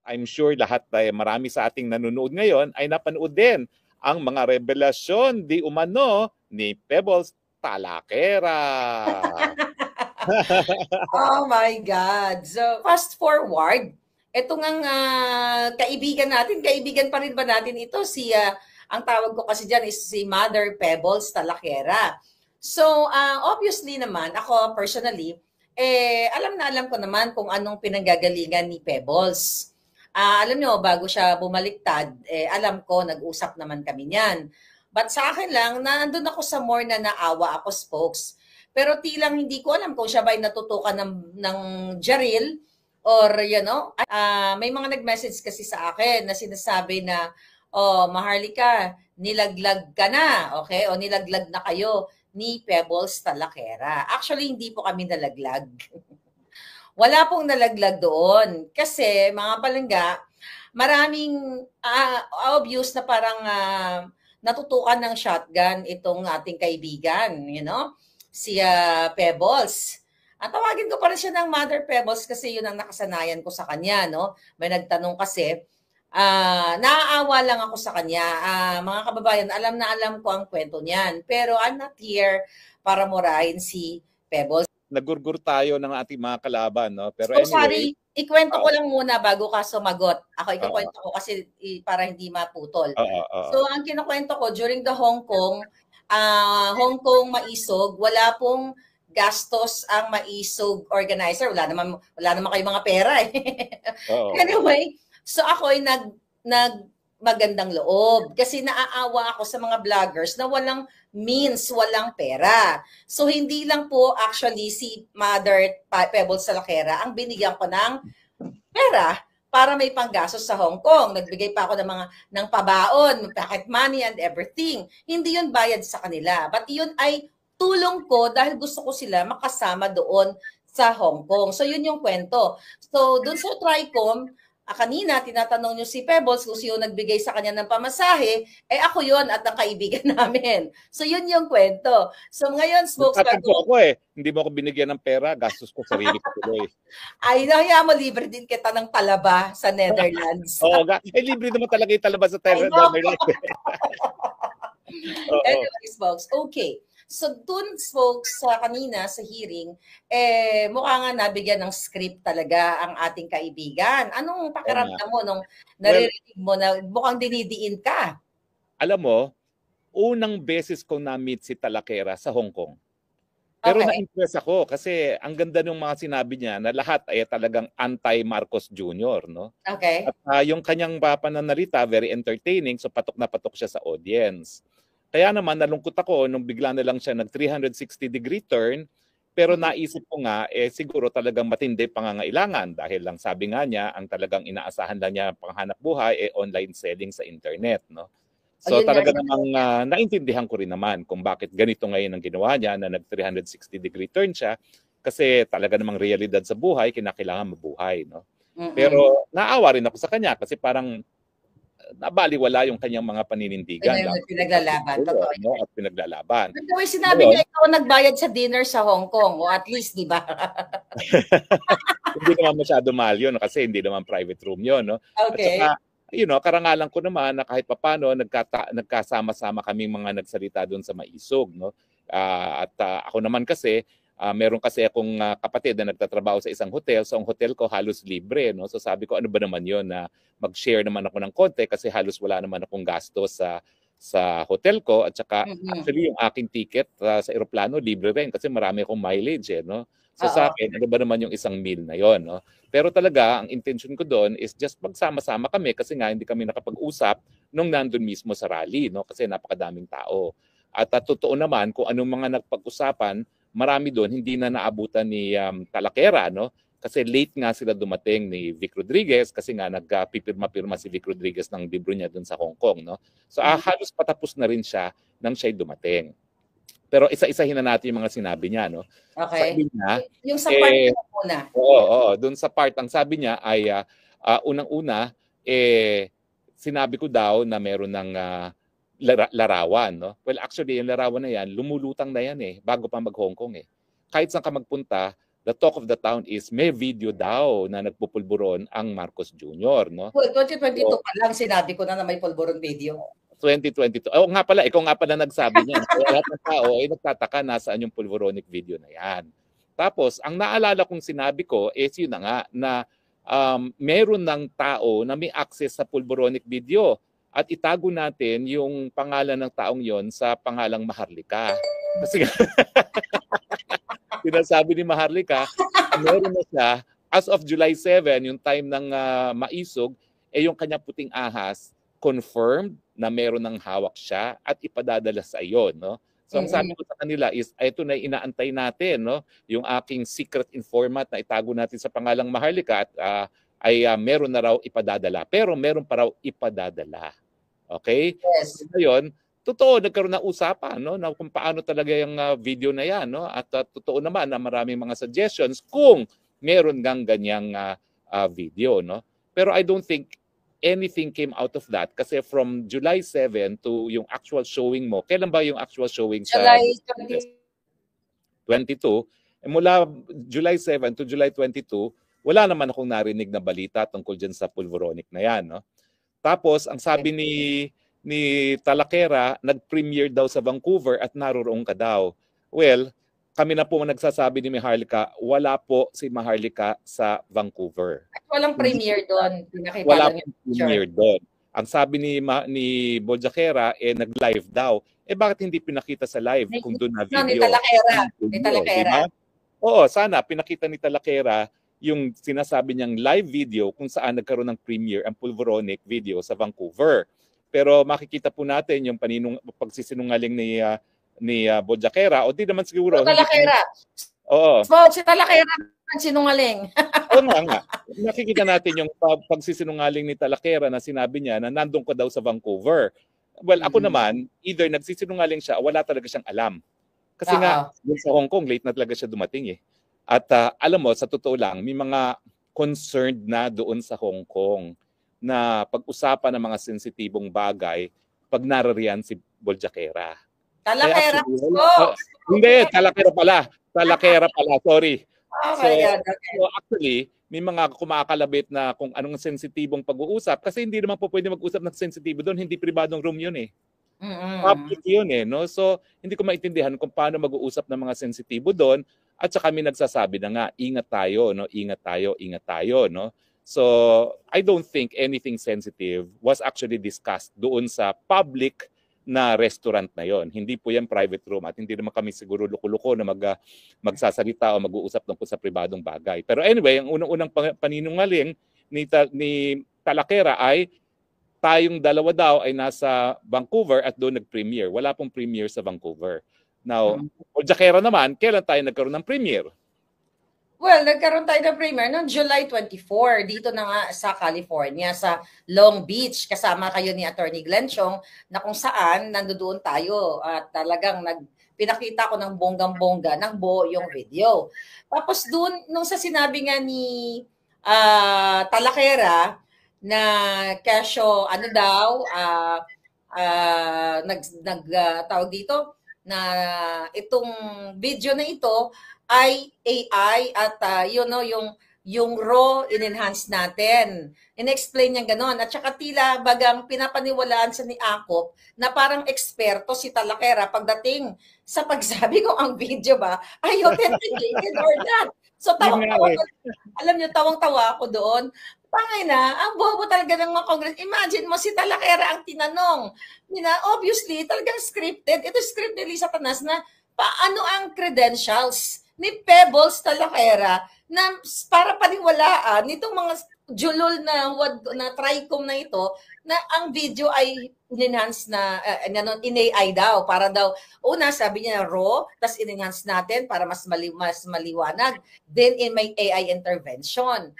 I'm sure lahat marami sa ating nanonood ngayon ay napanood din ang mga revelasyon di umano ni Pebbles Talakera. Oh my God. So, fast forward, ito ngang kaibigan pa rin ba natin ito? Ang tawag ko kasi dyan is si Mother Pebbles Talakera. So, obviously naman, ako personally, alam na alam ko naman kung anong pinanggagalingan ni Pebbles. Alam nyo, bago siya bumaliktad, alam ko, nag-usap naman kami niyan. But sa akin lang, nandun ako sa more na naawa ako, spokes. Pero tilang hindi ko alam kung siya ba ay natutukan ng Jaril or, may mga nag-message kasi sa akin na sinasabi na, oh, Maharlika, nilaglag ka na, okay? O nilaglag na kayo ni Pebbles Talakera. Actually, hindi po kami nalaglag. Wala pong nalaglag doon. Kasi, mga palangga, maraming obvious na parang natutukan ng shotgun itong ating kaibigan, si Pebbles. Tawagin ko pa rin siya ng Mother Pebbles kasi yun ang nakasanayan ko sa kanya, no? May nagtanong kasi, naaawa lang ako sa kanya. Mga kababayan, alam na alam ko ang kwento niyan. Pero I'm not here para murahin si Pebbles. Nagurgur tayo ng ating mga kalaban, no? Pero So, anyway, sorry, ikwento ko lang muna bago ka sumagot. Ako ikukwento ko kasi para hindi maputol. So, ang kinukwento ko, during the Hong Kong Maisog, wala pong gastos ang Maisog organizer. Wala naman kayong mga pera eh. Anyway, so ako ay magandang loob kasi naaawa ako sa mga vloggers na walang means, walang pera. So hindi lang po actually si Mother Pebbles Talakera ang binigyan ko ng pera para may panggastos sa Hong Kong. Nagbigay pa ako ng pabaon, pocket money and everything. Hindi yun bayad sa kanila. But yun ay tulong ko dahil gusto ko sila makasama doon sa Hong Kong. So yun yung kwento. So doon sa Tricom, kanina, tinatanong nyo si Pebbles kung sino nagbigay sa kanya ng pamasahe, ako yon at ang kaibigan namin. So, yun yung kwento. So, ngayon, spokesperson... ako hindi mo ako binigyan ng pera, gastos ko sarili ko tuloy. Ay, nahaya mo, libre din kita ng talaba sa Netherlands. Oo, libre naman talaga yung talaba sa Netherlands. Anyway, spokes, okay. So, dun, folks, kanina sa hearing, mukha nga nabigyan ng script talaga ang ating kaibigan. Anong pakiramdam mo nung naririnig mo na mukhang dinidiin ka? Alam mo, unang beses ko na-meet si Talakera sa Hong Kong. Pero na-impress ako kasi ang ganda ng mga sinabi niya na lahat ay talagang anti-Marcos Jr., no? Okay. At yung kanyang pananalita, very entertaining, so patok na patok siya sa audience. Kaya naman nalungkot ako nung bigla na lang siya nag 360-degree turn, pero naisip ko nga siguro talagang matindi pangangailangan dahil lang sabi nga niya ang talagang inaasahan lang niya panghanap buhay online selling sa internet, no. So talaga namang naintindihan ko rin naman kung bakit ganito ngayon ang ginawa niya na nag 360-degree turn siya kasi talaga namang realidad sa buhay kinakailangan mabuhay, no. Pero naawa rin ako sa kanya kasi parang nabaliwala yung kanyang mga paninindigan. Pinaglalaban. Totoo. No? At pinaglalaban. Pero sinabi niya ikaw nagbayad sa dinner sa Hong Kong. O at least, di ba? Hindi naman masyado mahal yun kasi hindi naman private room yun. No? Okay. At saka, karangalan ko naman na kahit papano nagkasama-sama kaming mga nagsalita doon sa Maisog. No? At ako naman kasi, meron kasi akong kapatid na nagtatrabaho sa isang hotel. So ang hotel ko halos libre. No? So sabi ko, ano ba naman yun na mag-share naman ako ng konti kasi halos wala naman akong gasto sa hotel ko. At saka actually yung aking ticket sa aeroplano libre rin kasi marami akong mileage. No? So sa akin, ano ba naman yung isang meal na yon? No? Pero talaga, ang intention ko doon is just magsama-sama kami kasi nga hindi kami nakapag-usap nung nandun mismo sa rally. No? Kasi napakadaming tao. At totoo naman kung anong mga nagpag-usapan, marami doon hindi na naabutan ni Talakera, no? Kasi late nga sila dumating ni Vic Rodriguez kasi nga nagpipirma-pirma si Vic Rodriguez ng libro niya doon sa Hong Kong, no? So halos patapos na rin siya nang siya'y dumating. Pero isa-isahin na natin yung mga sinabi niya, no? Okay. Sabi niya, yung sa part na muna. Oo, doon sa part ang sabi niya ay unang-una sinabi ko daw na meron ng larawan, no? Well, actually, yung larawan na yan, lumulutang na yan bago pa mag-Hong Kong Kahit saan ka magpunta, the talk of the town is may video daw na nagpupulburon ang Marcos Jr., no? Well, 2022 So, pa lang sinabi ko na may pulburon video. 2022. Oh, nga pala, ikaw nga pala nagsabi niyan. Kaya lahat ng tao ay nagtataka nasaan yung pulveronic video na yan. Tapos, ang naalala kong sinabi ko is yun na nga na meron ng tao na may access sa pulveronic video at itago natin yung pangalan ng taong yon sa pangalang Maharlika. Kasi sinasabi ni Maharlika, meron na siya as of July 7, yung time ng maisog, yung kanyang puting ahas confirmed na meron ng hawak siya at ipadadala sa iyo, no? So ang sabi ko sa kanila is ito na inaantay natin, no? Yung aking secret informant na itago natin sa pangalang Maharlika at ay meron na raw ipadadala. Pero meron pa raw ipadadala. Okay? Yes. So, ngayon, totoo nagkaroon ng usapan, no, na kung paano talaga yung video na yan, no? At totoo naman na maraming mga suggestions kung meron gang ganyang video, no? Pero I don't think anything came out of that kasi from July 7 to yung actual showing mo. Kailan ba yung actual showing sa July 22? Mula July 7 to July 22, wala naman akong narinig na balita tungkol dyan sa pulveronic na yan, no? Tapos, ang sabi ni Talakera, nag-premiere daw sa Vancouver at naroroon ka daw. Well, kami na po nagsasabi ni Maharlika, wala po si Maharlika sa Vancouver. At walang premiere doon. Wala po premiere doon. Ang sabi ni Boljakera, nag-live daw. Bakit hindi pinakita sa live kung doon na video? No, ni Talakera. Ni Talakera. Diba? Oo, sana pinakita ni Talakera yung sinasabi niyang live video kung saan nagkaroon ng premiere ang pulveronic video sa Vancouver. Pero makikita po natin yung pagsisinungaling ni Boljakera o di naman siguro. Talakera. Oo. So, si Talakera ang sinungaling. Oo nga. Nakikita natin yung pagsisinungaling ni Talakera na sinabi niya na nandun ko daw sa Vancouver. Well, ako naman, either nagsisinungaling siya o wala talaga siyang alam. Kasi nga, sa Hong Kong, late na talaga siya dumating eh. At alam mo, sa totoo lang, may mga concerned na doon sa Hong Kong na pag-usapan ng mga sensitibong bagay pag narariyan si Boljakera. Talakera. Hindi, Talakera pala. Talakera pala, sorry. Okay. So actually, may mga kumakalabit na kung anong sensitibong pag-uusap kasi hindi naman po pwede mag-usap ng sensitibo doon, hindi pribadong room yun eh. Public yun eh, no? So, hindi ko maintindihan kung paano mag-uusap ng mga sensitibo doon at saka kami nagsasabi na nga, ingat tayo, no? Ingat tayo, no? So, I don't think anything sensitive was actually discussed doon sa public na restaurant na yon. Hindi po yan private room at hindi naman kami siguro luko-luko na magsasalita o mag-uusap tungkol sa pribadong bagay. Pero anyway, ang unang-unang paninungaling ni Talakera ay tayong dalawa daw ay nasa Vancouver at doon nag-premiere. Wala pong premiere sa Vancouver. Now, Boljakera naman, kailan tayo nagkaroon ng premiere? Well, nagkaroon tayo ng premiere noong July 24 dito na nga sa California, sa Long Beach. Kasama kayo ni Attorney Glenn Chong na kung saan nandoon tayo at talagang pinakita ko ng bonggang-bongga ng buo yung video. Tapos doon, nung sa sinabi nga ni Talakera, na kesyo tawag dito na itong video na ito ay AI at yung raw in-enhance natin. In-explain niya gano'n. At saka tila bagang pinapaniwalaan sa ni Akop na parang eksperto si Talakera pagdating sa pagsabi ko ang video ba ay authenticated or not. So tawang-tawa, alam niyo, tawang-tawa ako doon. Pangay na, ang bobo talaga ng mga Congress. Imagine mo, si Talakera ang tinanong. Obviously, talagang scripted. Ito script ni Lisa Tanas na paano ang credentials ni Pebbles Talakera na para paniwalaan nitong mga julol na TRICOM na ito na ang video ay in-enhance na in-AI daw para daw una sabi niya raw tas in-enhance natin para mas maliwanag then in may AI intervention.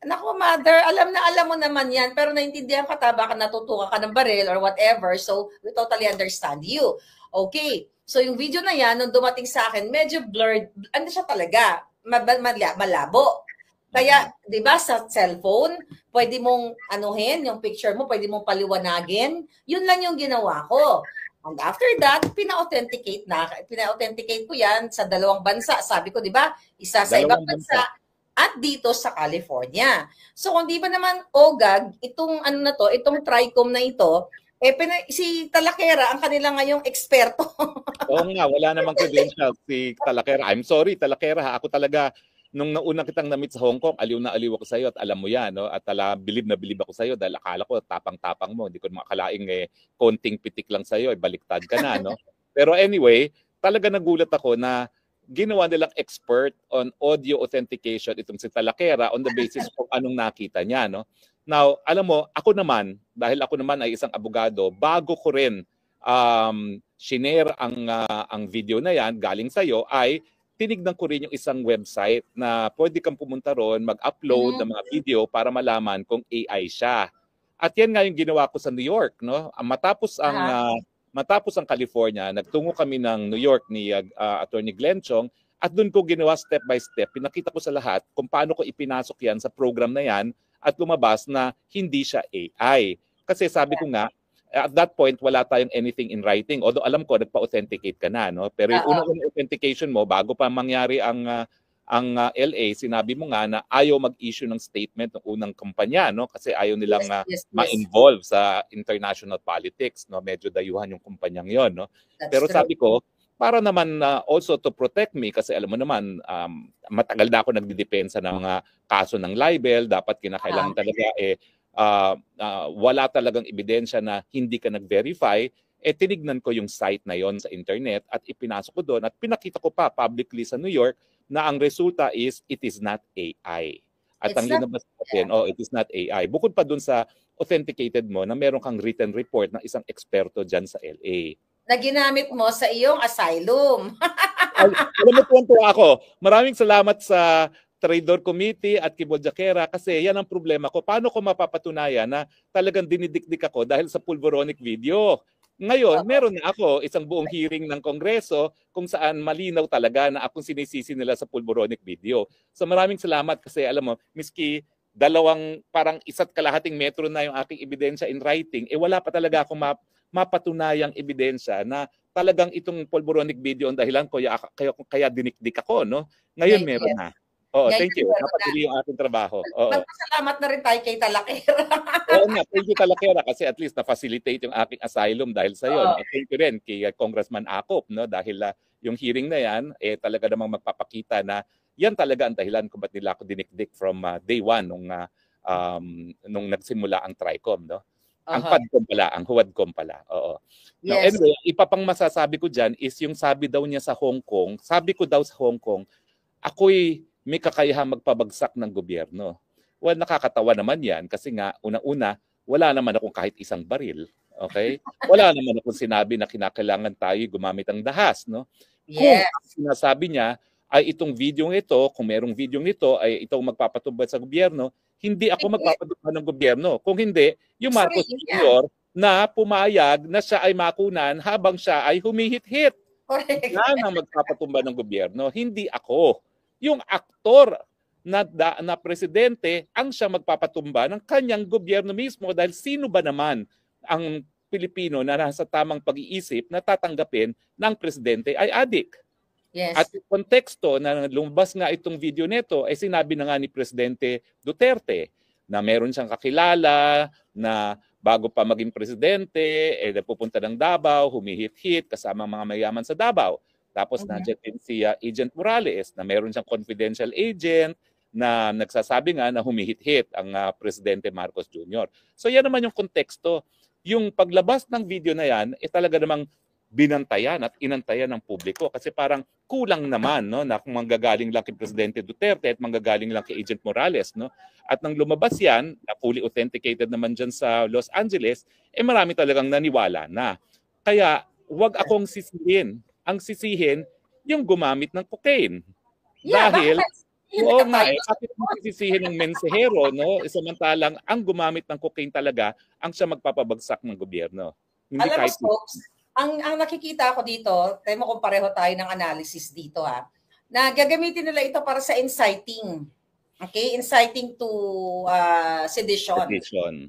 Naku, mother, alam mo naman yan, pero naintindihan ka baka natutuka ka ng baril or whatever, so we totally understand you. Okay, so yung video na yan, nung dumating sa akin, medyo blurred, ano siya talaga, malabo. Kaya, di ba, sa cellphone, pwede mong anuhin yung picture mo, pwede mong paliwanagin, yun lang yung ginawa ko. And after that, pina-authenticate ko yan sa dalawang bansa. Sabi ko, di ba? Isa sa ibang Dalawang bansa bansa. at dito sa California. So kung di ba naman OGAG, itong ano na to, itong TRICOM na ito, si Talakera ang kanila ngayong eksperto. Oo nga, wala namang credentials si Talakera. I'm sorry, Talakera. Ako talaga, nung nauna kitang na-meet sa Hong Kong, aliw na aliw ako sa iyo at alam mo yan. No? At bilib na bilib ako sa iyo dahil akala ko tapang-tapang mo. Hindi ko makakalaing konting pitik lang sa iyo, baliktad ka na. No? Pero anyway, talaga nagulat ako na ginawa nilang expert on audio authentication itong si Talakera on the basis kung anong nakita niya. No? Now, alam mo, ako naman, dahil ako naman ay isang abogado, bago ko rin shinare ang video na yan galing sa'yo, ay tinignan ko rin yung isang website na pwede kang pumunta ron, mag-upload ng mga video para malaman kung AI siya. At yan nga yung ginawa ko sa New York. No? Matapos ang California, nagtungo kami ng New York ni Attorney Glenn Chong at doon ko ginawa step by step. Pinakita ko sa lahat kung paano ko ipinasok yan sa program na yan at lumabas na hindi siya AI. Kasi sabi ko nga, at that point, wala tayong anything in writing. Although alam ko, nagpa-authenticate ka na. No? Pero yung unang authentication mo, bago pa mangyari ang LA, sinabi mo nga na ayaw mag-issue ng statement ng unang kumpanya. No? Kasi ayaw nilang ma-involve sa international politics. No? Medyo dayuhan yung kumpanyang yon. No? Pero sabi ko, para naman also to protect me, kasi alam mo naman, matagal na ako nagdidepensa ng mga kaso ng libel, dapat kinakailangan talaga wala talagang ebidensya na hindi ka nag-verify, tinignan ko yung site na yon sa internet at ipinasok ko doon at pinakita ko pa publicly sa New York na ang resulta is it is not AI. At ang linabas natin, it is not AI. Bukod pa doon sa authenticated mo na meron kang written report ng isang eksperto dyan sa LA. Na ginamit mo sa iyong asylum. Alam mo, tuwan-tuwa ako. Maraming salamat sa Trader Committee at Kibo Jaquera kasi yan ang problema ko. Paano ko mapapatunayan na talagang dinidikdik ako dahil sa pulveronic video? Ngayon, meron na ako isang buong hearing ng Kongreso kung saan malinaw talaga na akong sinisisi nila sa pulveronic video. So maraming salamat kasi alam mo, miski parang 1.5 metro na yung aking ebidensya in writing, wala pa talaga akong mapatunayang ebidensya na talagang itong pulveronic video ang dahilan ko kaya dinikdik ako, no? Ngayon meron na. Thank you. Napadali yung ating trabaho. Magpasalamat na rin tayo kay Talakera. Oo nga, thank you Talakera kasi at least na-facilitate yung aking asylum dahil sa iyo. Thank you rin kay Congressman Acop, no? Dahil yung hearing na yan talaga namang magpapakita na yan talaga ang dahilan kung ba't nila ako dinikdik from day one nung nagsimula ang TRICOM, no? Ang PADCOM pala, ang HUADCOM pala. Oo. Now, anyway, ipapang masasabi ko dyan is yung sabi daw niya sa Hong Kong, sabi ko daw sa Hong Kong, ako'y may kakayahang magpabagsak ng gobyerno. Well, nakakatawa naman yan kasi nga, una-una, wala naman akong kahit isang baril. Okay? Wala naman akong sinabi na kinakailangan tayo gumamit ng dahas. No? Kung ang sinasabi niya ay itong video ito, kung merong video nito ay itong magpapatubad sa gobyerno, hindi ako magpapatubad ng gobyerno. Kung hindi, yung Marcos Jr. na pumayag na siya ay makunan habang siya ay humihit-hit. Yan ang magpapatumba ng gobyerno, hindi ako. Yung aktor na presidente ang siya magpapatumba ng kanyang gobyerno mismo dahil sino ba naman ang Pilipino na nasa tamang pag-iisip na tatanggapin ng presidente ay adik. At yung konteksto na lumabas nga itong video nito ay sinabi na nga ni Presidente Duterte na meron siyang kakilala na bago pa maging presidente, pupunta ng Davao, humihit-hit kasama mga mayaman sa Davao. Tapos nandiyan din si Agent Morales na meron siyang confidential agent na nagsasabi nga na humihit-hit ang Presidente Marcos Jr. So yan naman yung konteksto. Yung paglabas ng video na yan, talaga namang binantayan at inantayan ng publiko kasi parang kulang naman no na kung manggagaling lang kay Presidente Duterte at manggagaling lang kay Agent Morales no at nang lumabas yan na fully authenticated naman diyan sa Los Angeles marami talagang naniwala na kaya wag akong sisihin ang sisihin yung gumamit ng cocaine dahil bakit mo sisihin ng mensahero no samantalang ang gumamit ng cocaine talaga ang siya magpapabagsak ng gobyerno hindi alam kahit mo, folks, ang nakikita ko dito, tayo mo kung pareho tayo ng analysis dito na gagamitin nila ito para sa inciting. Okay? Inciting to sedition.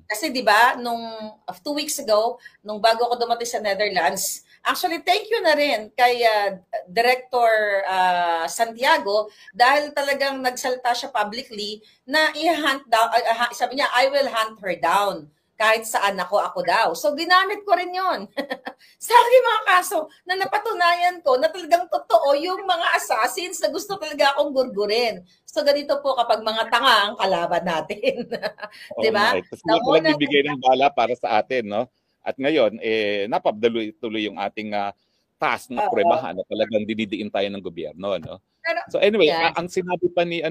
Kasi 'di ba, nung 2 weeks ago, nung bago ako dumating sa Netherlands, Actually, thank you na rin kay Director Santiago dahil talagang nagsalta siya publicly na i-hunt down, sabi niya, I will hunt her down kahit saan ako daw. So, ginamit ko rin yon sa aking mga kaso na napatunayan ko na talagang totoo yung mga assassins na gusto talaga akong gurgurin. So, ganito po kapag mga tanga ang kalaban natin. Di ba? Kasi sila nagbibigay ng bala para sa atin, no? At ngayon, napabdaloy-tuloy yung ating task na pruebahan na talagang dinidiin tayo ng gobyerno, no? So anyway, ang sinabi pa ni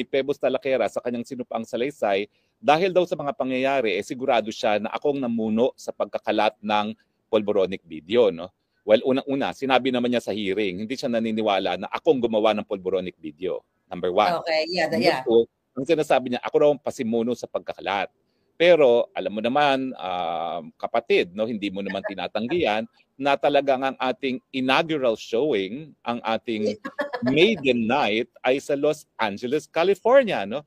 Pebos Talaquera sa kanyang sinumpaang salaysay, dahil daw sa mga pangyayari, sigurado siya na akong namuno sa pagkakalat ng polvoronic video, no? Well, unang-una, sinabi naman niya sa hearing, hindi siya naniniwala na akong gumawa ng polvoronic video. Number one. Okay, yeah. Number two, ang sinasabi niya, ako raw ang pasimuno sa pagkakalat. Pero alam mo naman, kapatid, no, hindi mo naman tinatanggihan na talagang ang ating inaugural showing, ang ating maiden night ay sa Los Angeles, California, no?